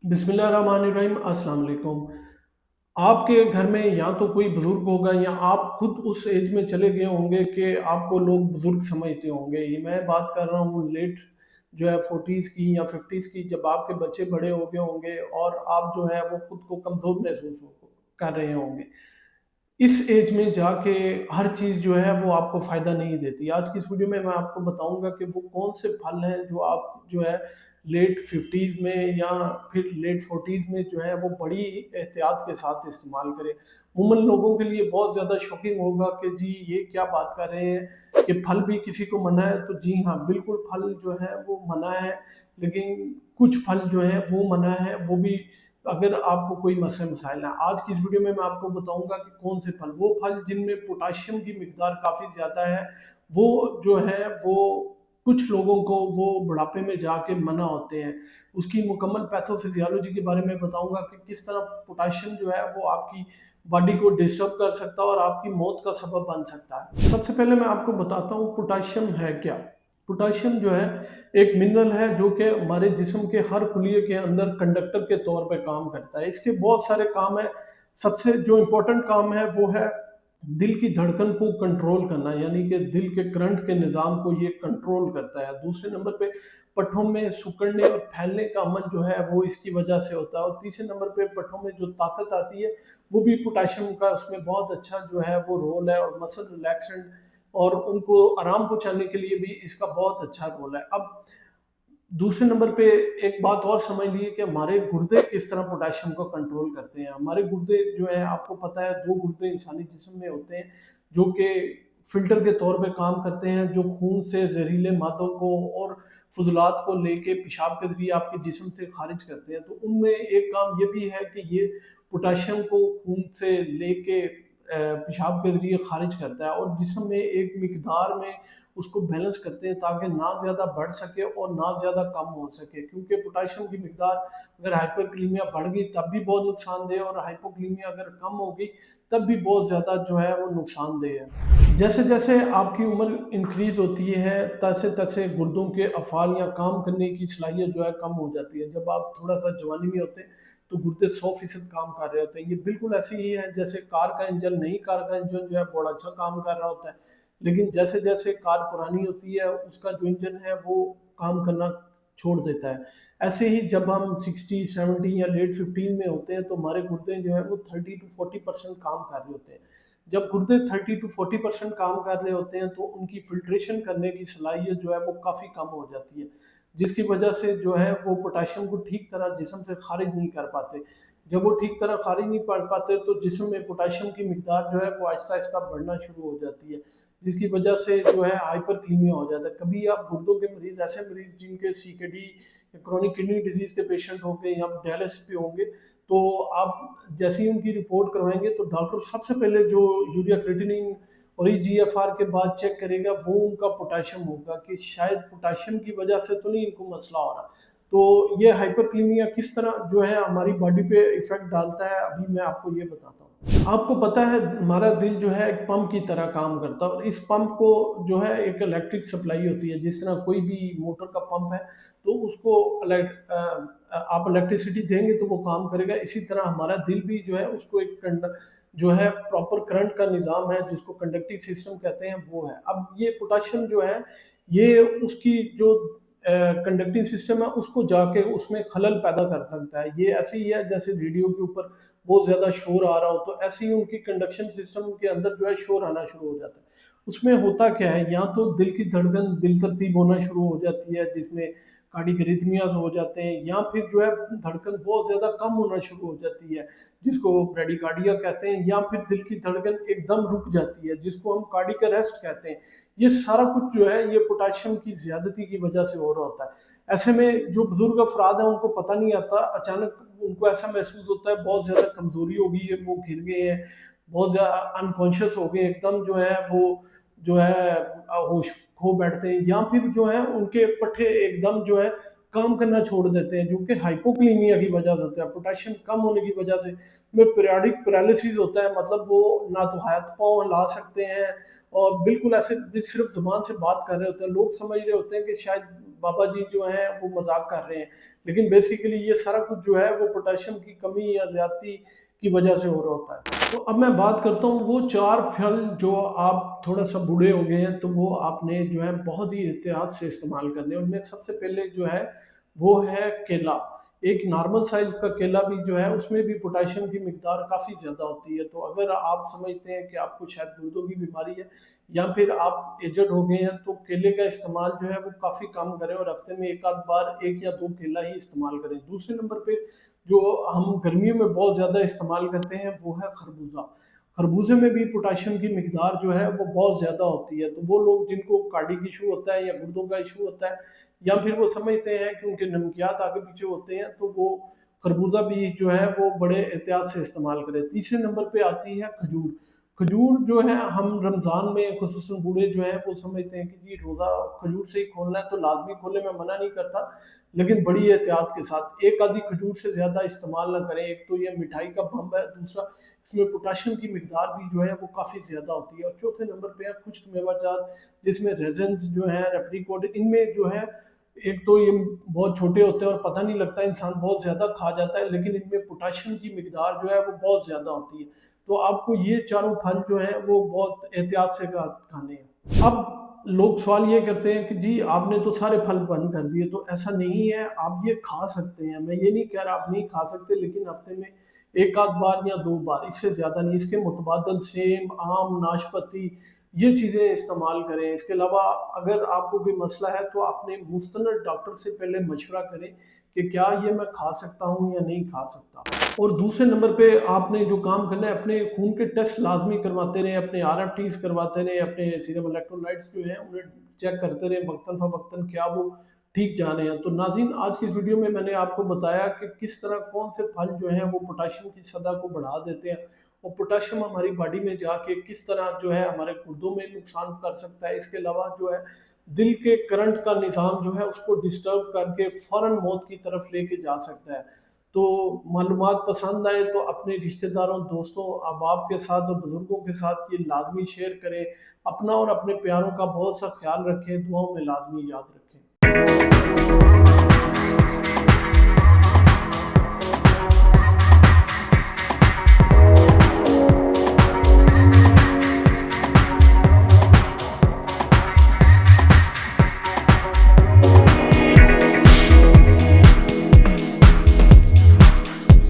बिस्मिल्लाहिर्रहमानिर्रहीम, अस्सलाम वालेकुम। आपके घर में या तो कोई बुज़ुर्ग होगा या आप खुद उस एज में चले गए होंगे कि आपको लोग बुज़ुर्ग समझते होंगे। ये मैं बात कर रहा हूँ लेट जो है 40s की या 50s की, जब आपके बच्चे बड़े हो गए होंगे और आप जो है वो खुद को कमज़ोर महसूस कर रहे होंगे। इस एज में जाके हर चीज़ जो है वो आपको फ़ायदा नहीं देती। आज की इस वीडियो में मैं आपको बताऊँगा कि वो कौन से फल हैं जो आप जो है लेट 50s में या फिर लेट 40s में जो है वो बड़ी एहतियात के साथ इस्तेमाल करें। उमूमन लोगों के लिए बहुत ज़्यादा शॉकिंग होगा कि जी ये क्या बात कर रहे हैं कि फल भी किसी को मना है। तो जी हाँ, बिल्कुल फल जो है वो मना है, लेकिन कुछ फल जो है वो मना है, वो भी अगर आपको कोई मसले मसाइल है। आज की इस वीडियो में मैं आपको बताऊंगा कि कौन से फल, वो फल जिनमें पोटाशियम की मिकदार काफ़ी ज़्यादा है, वो जो है वो कुछ लोगों को वो बुढ़ापे में जाके मना होते हैं। उसकी मुकम्मल पैथोफिजियोलॉजी के बारे में बताऊंगा कि किस तरह पोटाशियम जो है वो आपकी बॉडी को डिस्टर्ब कर सकता है और आपकी मौत का सबब बन सकता है। सबसे पहले मैं आपको बताता हूँ पोटाशियम है क्या। पोटाशियम जो है एक मिनरल है जो कि हमारे जिस्म के हर खुलिये के अंदर कंडक्टर के तौर पे काम करता है। इसके बहुत सारे काम है। सबसे जो इम्पोर्टेंट काम है वो है दिल की धड़कन को कंट्रोल करना, यानी कि दिल के करंट के निज़ाम को ये कंट्रोल करता है। दूसरे नंबर पे पट्ठों में सिकुड़ने और फैलने का अमल जो है वो इसकी वजह से होता है। और तीसरे नंबर पे पट्ठों में जो ताकत आती है वो भी पोटाशियम का उसमें बहुत अच्छा जो है वो रोल है। और मसल रिलैक्सेंट और उनको आराम पहुंचाने के लिए भी इसका बहुत अच्छा रोल है। अब दूसरे नंबर पे एक बात और समझ लीजिए कि हमारे गुर्दे किस तरह पोटेशियम को कंट्रोल करते हैं। हमारे गुर्दे जो है आपको पता है, दो गुर्दे इंसानी जिस्म में होते हैं जो कि फिल्टर के तौर पे काम करते हैं, जो खून से जहरीले मादों को और फजलात को लेके पेशाब के जरिए आपके जिस्म से खारिज करते हैं। तो उनमें एक काम ये भी है कि ये पोटेशियम को खून से लेके पेशाब के जरिए खारिज करता है और जिस्म में एक मिकदार में उसको बैलेंस करते हैं ताकि ना ज़्यादा बढ़ सके और ना ज़्यादा कम हो सके। क्योंकि पोटाशियम की मिकदार अगर हाइपरक्लीमिया बढ़ गई तब भी बहुत नुकसानदेह है, और हाइपोक्लीमिया अगर कम हो गई तब भी बहुत ज़्यादा जो है वो नुकसानदेह है। जैसे जैसे आपकी उम्र इंक्रीज होती है तैसे तैसे गुर्दों के अफ़ाल या काम करने की सलाहियत जो है कम हो जाती है। जब आप थोड़ा सा जवानी में होते हैं तो गुर्दे 100% काम कर रहे होते हैं। ये बिल्कुल ऐसे ही है जैसे कार का इंजन, नई कार का इंजन जो है बड़ा अच्छा काम कर रहा होता है, लेकिन जैसे जैसे कार पुरानी होती है उसका जो इंजन है वो काम करना छोड़ देता है। ऐसे ही जब हम 60 70 या लेट 15 में होते हैं तो हमारे गुर्दे जो है वो 30 to 40% काम कर रहे होते हैं। जब गुर्दे 30 to 40% काम कर रहे होते हैं तो उनकी फिल्ट्रेशन करने की सलाहियत जो है वो काफ़ी कम हो जाती है, जिसकी वजह से जो है वो पोटाशियम को ठीक तरह जिस्म से खारिज नहीं कर पाते। जब वो ठीक तरह खारिज नहीं कर पाते तो जिस्म में पोटाशियम की मिकदार जो है वो आहिस्ता आहिस्ता बढ़ना शुरू हो जाती है, जिसकी वजह से जो है हाइपरकीमिया हो जाता है। कभी आप गुर्दों के मरीज, ऐसे मरीज जिनके सीकेडी या क्रोनिक किडनी डिजीज के पेशेंट होंगे या डायलिसिस पे होंगे, तो आप जैसे ही उनकी रिपोर्ट करवाएंगे तो डॉक्टर सबसे पहले जो यूरिया क्रिएटिनिन और ईजीएफआर के बाद चेक करेगा वो उनका पोटाशियम होगा कि शायद पोटाशियम की वजह से तो नहीं इनको मसला हो रहा। तो ये हाइपरक्लीमिया किस तरह जो है हमारी बॉडी पे इफेक्ट डालता है, अभी मैं आपको ये बताता हूँ। आपको पता है हमारा दिल जो है एक पंप की तरह काम करता है, और इस पंप को जो है एक इलेक्ट्रिक सप्लाई होती है। जिस तरह कोई भी मोटर का पंप है तो उसको आप इलेक्ट्रिसिटी देंगे तो वो काम करेगा। इसी तरह हमारा दिल भी जो है उसको एक जो है प्रॉपर करंट का निज़ाम है जिसको कंडक्टिव सिस्टम कहते हैं, वो है। अब ये पोटाशियम जो है ये उसकी जो कंडक्टिंग सिस्टम है उसको जाके उसमें खलल पैदा कर सकता है। ये ऐसे ही है जैसे रेडियो के ऊपर बहुत ज़्यादा शोर आ रहा हो, तो ऐसे ही उनकी कंडक्शन सिस्टम के अंदर जो है शोर आना शुरू हो जाता है। उसमें होता क्या है, या तो दिल की धड़कन बिलतरतीब होना शुरू हो जाती है जिसमें कार्डिक अरिथमियाज हो जाते हैं, या फिर जो है धड़कन बहुत ज़्यादा कम होना शुरू हो जाती है जिसको ब्रेडिकार्डिया कहते हैं, या फिर दिल की धड़कन एकदम रुक जाती है जिसको हम कार्डिक अरेस्ट कहते हैं। ये सारा कुछ जो है ये पोटाशियम की ज्यादती की वजह से हो रहा होता है। ऐसे में जो बुजुर्ग अफराद हैं उनको पता नहीं आता, अचानक उनको ऐसा महसूस होता है बहुत ज्यादा कमजोरी हो गई है, वो गिर गए हैं, बहुत ज्यादा अनकॉन्शियस हो गए, एकदम जो है वो जो है होश खो बैठते हैं, या फिर जो है उनके पट्टे एकदम जो है काम करना छोड़ देते हैं, जो कि हाइपोक्लीमिया की वजह से होता है। पोटेशियम कम होने की वजह से में पीरियाडिक पैरालिसिस होता है, मतलब वो ना तो हाथ पाँव हिला सकते हैं और बिल्कुल ऐसे सिर्फ ज़ुबान से बात कर रहे होते हैं। लोग समझ रहे होते हैं कि शायद बाबा जी जो हैं वो मजाक कर रहे हैं, लेकिन बेसिकली ये सारा कुछ जो है वो पोटेशियम की कमी या ज्यादती की वजह से हो रहा होता है। तो अब मैं बात करता हूँ वो 4 फल जो आप थोड़ा सा बूढ़े हो गए हैं तो वो आपने जो है बहुत ही एहतियात से इस्तेमाल करने हैं। उनमें सबसे पहले जो है वो है केला। एक नॉर्मल साइज़ का केला भी जो है उसमें भी पोटेशियम की मिकदार काफ़ी ज़्यादा होती है। तो अगर आप समझते हैं कि आपको शायद गुर्दों की बीमारी है या फिर आप एजड हो गए हैं तो केले का इस्तेमाल जो है वो काफ़ी कम करें और हफ्ते में 1 आध बार 1 या 2 केला ही इस्तेमाल करें। दूसरे नंबर पे जो हम गर्मियों में बहुत ज़्यादा इस्तेमाल करते हैं वो है खरबूजा। खरबूजे में भी पोटेशियम की मिकदार जो है वो बहुत ज़्यादा होती है। तो वो लोग जिनको कार्डिक इशू होता है या गुर्दों का इशू होता है या फिर वो समझते हैं कि उनके नमकियात आगे पीछे होते हैं तो वो खरबूजा भी जो है वो बड़े एहतियात से इस्तेमाल करें। तीसरे नंबर पे आती है खजूर। खजूर जो है हम रमज़ान में खुसूसन बूढ़े जो हैं वो समझते हैं कि जी रोज़ा खजूर से ही खोलना है तो लाज़मी खोलें, मैं मना नहीं करता, लेकिन बड़ी एहतियात के साथ। एक आधी खजूर से ज़्यादा इस्तेमाल ना करें। एक तो ये मिठाई का बम है, दूसरा इसमें पोटेशियम की मिकदार भी जो है वो काफ़ी ज़्यादा होती है। और चौथे नंबर पे है खुश्क मेवाजात जिसमें रेज़न्स जो हैं, एप्रिकॉट, इनमें जो है एक तो ये बहुत छोटे होते हैं और पता नहीं लगता, इंसान बहुत ज़्यादा खा जाता है, लेकिन इनमें पोटेशियम की मिकदार जो है वो बहुत ज़्यादा होती है। तो आपको ये चारों फल जो हैं वो बहुत एहतियात से खाने हैं। अब लोग सवाल ये करते हैं कि जी आपने तो सारे फल बंद कर दिए, तो ऐसा नहीं है, आप ये खा सकते हैं। मैं ये नहीं कह रहा आप नहीं खा सकते, लेकिन हफ्ते में 1 आध बार या 2 बार, इससे ज़्यादा नहीं। इसके मुतबादल सेम, आम, नाशपाती ये चीज़ें इस्तेमाल करें। इसके अलावा अगर आपको कोई मसला है तो अपने मुस्तनद डॉक्टर से पहले मशवरा करें कि क्या ये मैं खा सकता हूँ या नहीं खा सकता। और दूसरे नंबर पे आपने जो काम करना है, अपने खून के टेस्ट लाजमी करवाते रहें, अपने RFTs करवाते रहें, अपने सीरम इलेक्ट्रोलाइट्स जो हैं उन्हें चेक करते रहें वक्तन फ़वक्तन, क्या वो ठीक जा रहे हैं। तो नाज़रीन, आज की इस वीडियो में मैंने आपको बताया कि किस तरह कौन से फल जो हैं वो पोटेशियम की सतह को बढ़ा देते हैं और पोटेशियम हमारी बॉडी में जाके किस तरह जो है हमारे गुर्दों में नुकसान कर सकता है। इसके अलावा जो है दिल के करंट का निज़ाम जो है उसको डिस्टर्ब करके फ़ौरन मौत की तरफ लेके जा सकता है। तो मालूमात पसंद आए तो अपने रिश्तेदारों, दोस्तों, अहबाब के साथ और बुज़ुर्गों के साथ ये लाज़मी शेयर करें। अपना और अपने प्यारों का बहुत सा ख्याल रखें, दुआओं में लाज़मी याद रखें।